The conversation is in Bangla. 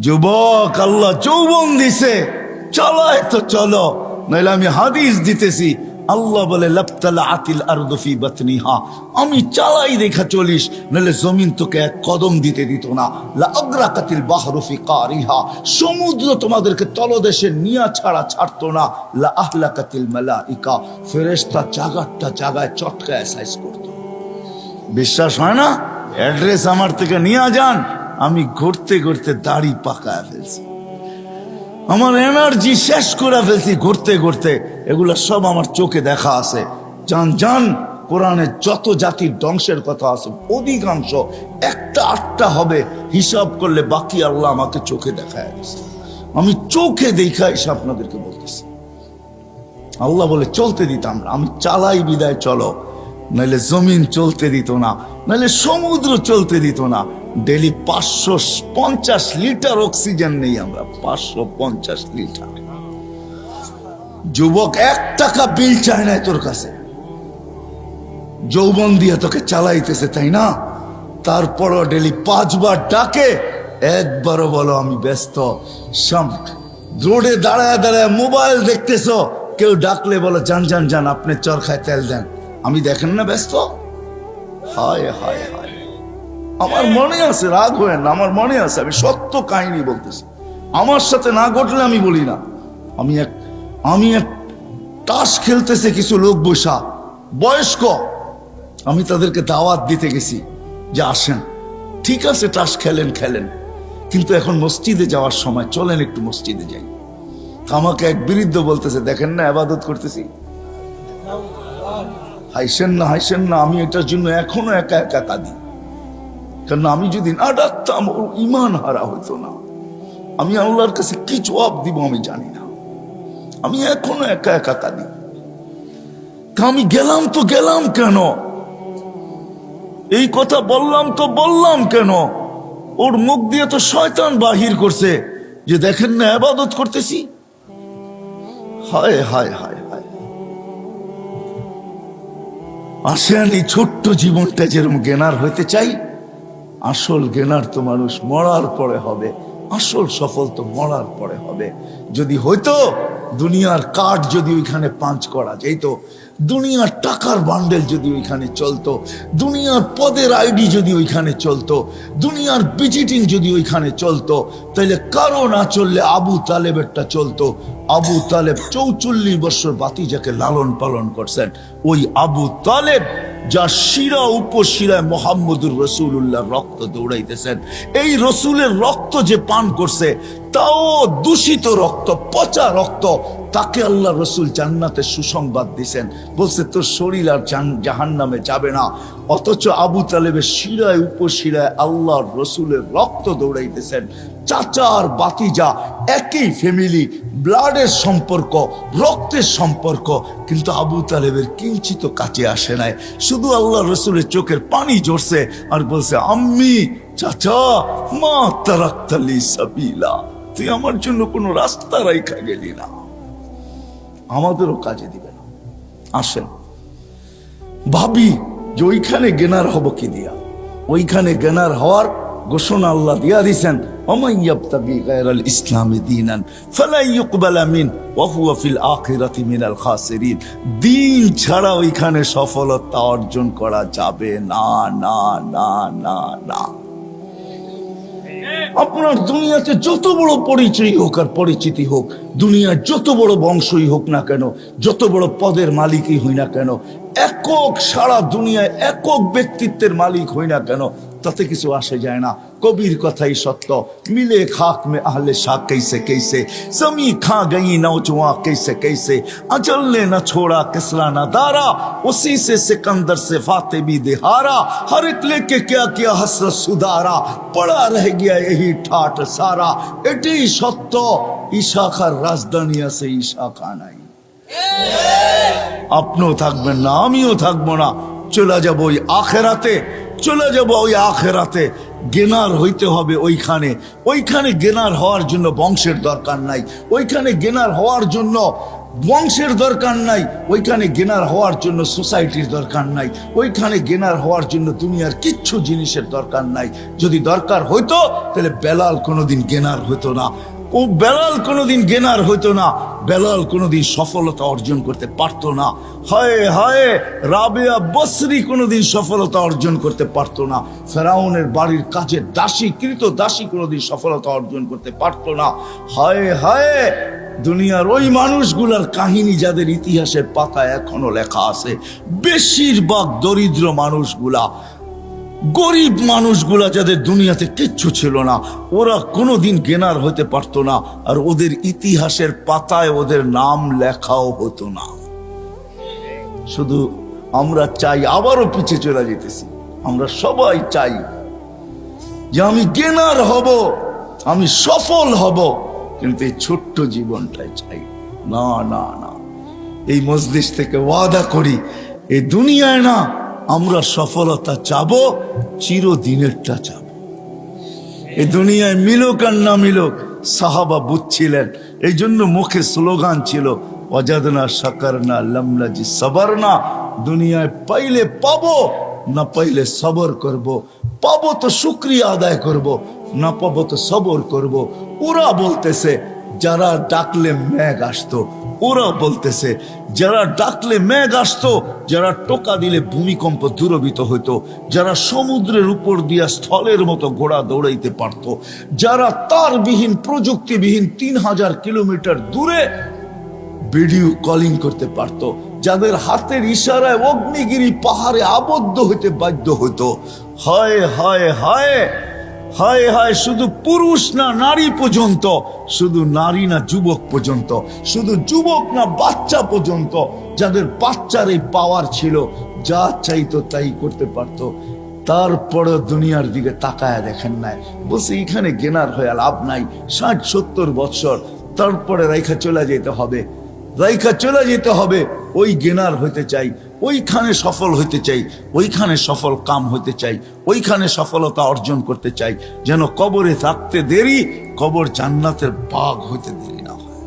যুবক, আল্লাহ যৌবন দিছে, চলায় তো চলো, নাইলে আমি হাদিস দিতেছি। আল্লাহ বলে লাবতালাআতিল আরদু ফি বাতনিহা, আমি চালাই দেখা চলিস, নাহলে জমিন তোকে এক কদম দিতে দিত না। লা আগরাকাতিল বাহরু ফি কারিহা, সমুদ্র তোমাদেরকে তলদেশে নিয়া ছাড়া ছাড়তো না। লা আহলাকাতিল মালাইকা, ফেরেশতা জাগারটা জাগায় চটকায় সাইজ করতো। বিশ্বাস হয় না? অ্যাড্রেস আমার থেকে নিয়ে যান, আমি ঘুরতে ঘুরতে দাড়ি পাকায় ফেলছি, আমার এনার্জি শেষ করে ফেলছি ঘুরতে ঘুরতে। এগুলা সব আমার চোখে দেখা আছে। জান জান, কোরআনে যত জাতির ধ্বংসের কথা আছে অধিকাংশ একটা আটটা হবে, হিসাব করলে বাকি আল্লাহ আমাকে চোখে দেখায় দিছে। আমি চোখে দেখা এসে আপনাদেরকে বলতেছি। আল্লাহ বলে চলতে দিতাম না, আমি চালাই বিদায় চলো, নাহলে জমিন চলতে দিত না, নাহলে সমুদ্র চলতে দিত না। ডেলি 550 লিটার অক্সিজেন নেই আমরা, 550 লিটার। যুবক, 1 টাকা বিল চায় না তোর কাছে, যৌবন দিয়ে তোকে চালাইতেছে, তাই না? তারপরও ডেলি 5 বার ডাকে, একবারও বলো আমি ব্যস্ত। রোডে দাঁড়ায় দাঁড়ায় মোবাইল দেখতেছো, কেউ ডাকলে বলো যান যান যান, আপনি চরখায় তেল দেন, আমি দেখেন না ব্যস্ত। হায় হায় হায়, আমার মনে আছে, রাগ হয় না, আমার মনে আছে, আমি সত্য কাহিনী বলতেছি। আমার সাথে না ঘটলে আমি বলি না। আমি এক তাস খেলতেছে কিছু লোক বসা, বয়স্ক, আমি তাদেরকে দাওয়াত দিতে গেছি যে আসেন, ঠিক আছে তাস খেলেন খেলেন, কিন্তু এখন মসজিদে যাওয়ার সময়, চলেন একটু মসজিদে যাই। আমাকে এক বৃদ্ধ বলতেছে, দেখেন না ইবাদত করতেছি। হাইসেন না হাইসেন না, আমি এটার জন্য এখনো একা একা কাঁদি। কারণ আমি যদি না ডাকতাম ওর ইমান হারা হইতো না। আমি আল্লাহর কাছে কি জবাব দিব আমি জানি না, আমি এখনো একা একা কাঁদি। আমি গেলাম তো গেলাম কেন, এই কথা বললাম তো বললাম কেন? ওর মুখ দিয়ে তো শয়তান বাহির করছে যে দেখেন না ইবাদত করতেছি। হায় হায় হায় হায়। আসেন, এই ছোট্ট জীবনটা যেরকম জ্ঞানার হইতে চাই, আসল জ্ঞানার তো মানুষ মরার পরে হবে, আসল সফল তো মরার পরে হবে। যদি হইতো দুনিয়ার কাঠ যদি ওইখানে পাঞ্চ করা যেত, দুনিয়ার টাকার বান্ডেল যদি ওইখানে চলতো, দুনিয়ার পদের আইডি যদি ওইখানে চলতো, দুনিয়ার ভিজিটিং যদি ওইখানে চলতো, তাইলে কারো না চললে আবু তালেবেরটা চলতো। আবু তালেব 44 বছর বাতিজাকে লালন পালন করছেন। ওই আবু তালেব যা শিরা উপশিরায় মোহাম্মদুর রসুল্লাহ রক্ত দৌড়াইতেছেন, এই রসুলের রক্ত যে পান করছে, তাও দূষিত রক্ত, পচা রক্ত, তাকে আল্লাহ রসুল জান্নাতে সুসংবাদ দিছেন, বলছে তোর শরীর আর জাহান্নামে যাবে না। অথচ আবু তালেবের শিরায় উপশিরায় আল্লাহর রসুলের রক্ত দৌড়াইতেছেন। চাচা আর বাতিজা একই ফ্যামিলি, ব্লাডের সম্পর্ক, রক্তের সম্পর্ক, কিন্তু আবু তালেবের কিঞ্চিত কাছে আসে নাই। শুধু আল্লাহ রসুলের চোখের পানি ঝরছে আর বলছে, আম্মি, চাচা, মা তারাক্তালি সাবিলা, তুই আমার জন্য কোনো রাস্তা রাইখা গেলি না, আমাদেরও কাজে দিবে না। আসেন ভাবি যে ওইখানে জ্ঞানার হব কি দিয়া। ওইখানে জ্ঞানার হওয়ার ঘোষণা আল্লাহ দিয়া দিছেন, ওমান ইয়াবতাগি গায়রাল ইসলামি দীনান ফালা ইউকবালা মিন ওয়া হুয়া ফিল আখিরাতি মিনাল খাসিরিন। দিন ছাড়া ওইখানে সফলতা অর্জন করা যাবে না, না না না না। আপনার দুনিয়াতে যত বড় পরিচয় হোক আর পরিচিতি হোক, দুনিয়ার যত বড় বংশই হোক না কেন, যত বড় পদের মালিকই হই না কেন, একক সারা দুনিয়ায় একক ব্যক্তিত্বের মালিক হই না কেন, তাতে কিছু আসে যায় না। কবির কথাই সত্য, মিলে খাক মে আহলে শাহ कैसे कैसे, जमी खा गई नौजवां कैसे कैसे, अजल ने न छोड़ा किसरा न दारा, उसी से सिकंदर से फाते भी दिहारा, हर एक लेके क्या किया हसरत सुधारा, पड़ा रह गया यही ठाट सारा। এটাই সত্য, ইশাখার রাজধানী আছে, ইশাখা নাই। আপনিও থাকবেন না, আমিও থাকবো না, চলে যাবো ওই আখেরাতে, চলে যাবো ওই আখেরাতে। জ্ঞানার হইতে হবে ওইখানে। ওইখানে জ্ঞানার হওয়ার জন্য বংশের দরকার নাই, ওইখানে জ্ঞানার হওয়ার জন্য বংশের দরকার নাই, ওইখানে গেনার হওয়ার জন্য সোসাইটির দরকার নাই, ওইখানে গেনার হওয়ার জন্য দুনিয়ার কিচ্ছু জিনিসের দরকার নাই। যদি দরকার হইতো তাহলে বেলাল কোনোদিন গেনার হইতো না। বেলাল কোনোদিন গেনার হইতো না, বেলাল কোনোদিন সফলতা অর্জন করতে পারতো না। হায় হায়, রাবেয়া বসরি কোনোদিন সফলতা অর্জন করতে পারতো না। ফেরাউনের বাড়ির কাজের দাসী, কৃত দাসী কোনোদিন সফলতা অর্জন করতে পারতো না। হায় হায়, দুনিয়ার ওই মানুষগুলার কাহিনী যাদের ইতিহাসের পাতায় এখনো লেখা আছে, বেশিরভাগ দরিদ্র মানুষগুলা, গরিব মানুষগুলা, যাদের দুনিয়াতে কিচ্ছু ছিল না, ওরা কোনোদিন গেনার হতে পারতো না, আর ওদের ইতিহাসের পাতায় ওদের নাম লেখাও হতো না। শুধু আমরা চাই, আবারও পিছিয়ে চলে যেতেছি, আমরা সবাই চাই যে আমি গেনার হব, আমি সফল হব, কিন্তু এই ছোট্ট জীবনটাই চাই না। না না, এই মজলিস থেকে ওয়াদা করি, এই দুনিয়ায় না আমরা সফলতা চাবো, চিরদিনেরটা চাবো। এই দুনিয়ায় মিলুক আর না মিলুক, সাহাবা বুঝছিলেন, এই জন্য মুখে স্লোগান ছিল ওয়াজাদনা শাকারনা লামনাজি সাবারনা। দুনিয়ায় পাইলে পাবো, না পাইলে সবর করব। পাবো তো শুকরিয়া আদায় করব, না পাবো তো সবর করব। ওরা বলতেছে যারা ডাকলে মেঘ আসতো, ওরা বলতেছে যারা ডাকলে মেঘ আসতো, যারা টোকা দিলে ভূমিকম্প দূরভীত হইতো, যারা সমুদ্রের উপর দিয়া স্থলের মতো ঘোড়া দৌড়াইতে পারত, যারা তারবিহীন প্রযুক্তিবিহীন 3000 কিলোমিটার দূরে ভিডিও কলিং করতে পারত, যাদের হাতের ইশারায় অগ্নিগিরি পাহাড়ে আবদ্ধ হইতে বাধ্য হইতো। হায় হায় হায় হায় হায়, শুধু পুরুষ না নারী পর্যন্ত, শুধু নারী না যুবক পর্যন্ত, শুধু যুবক না বাচ্চা পর্যন্ত, যাদের বাচ্চার এই পাওয়ার ছিল, যা চাইতো তাই করতে পারতো, তারপরে দুনিয়ার দিকে তাকায় দেখেন নাই, বলছে এখানে গেনার হয়ে লাভ নাই। 60-70 বছর তারপরে রাইখা চলে যেতে হবে, রাইখা চলে যেতে হবে। ওই গেনার হইতে চাই, ওইখানে সফল হইতে চাই, ওইখানে সফল কাম হইতে চাই, ওইখানে সফলতা অর্জন করতে চাই, যেন কবরে থাকতে দেরি, কবর জান্নাতের বাগ হইতে দেরি না হয়।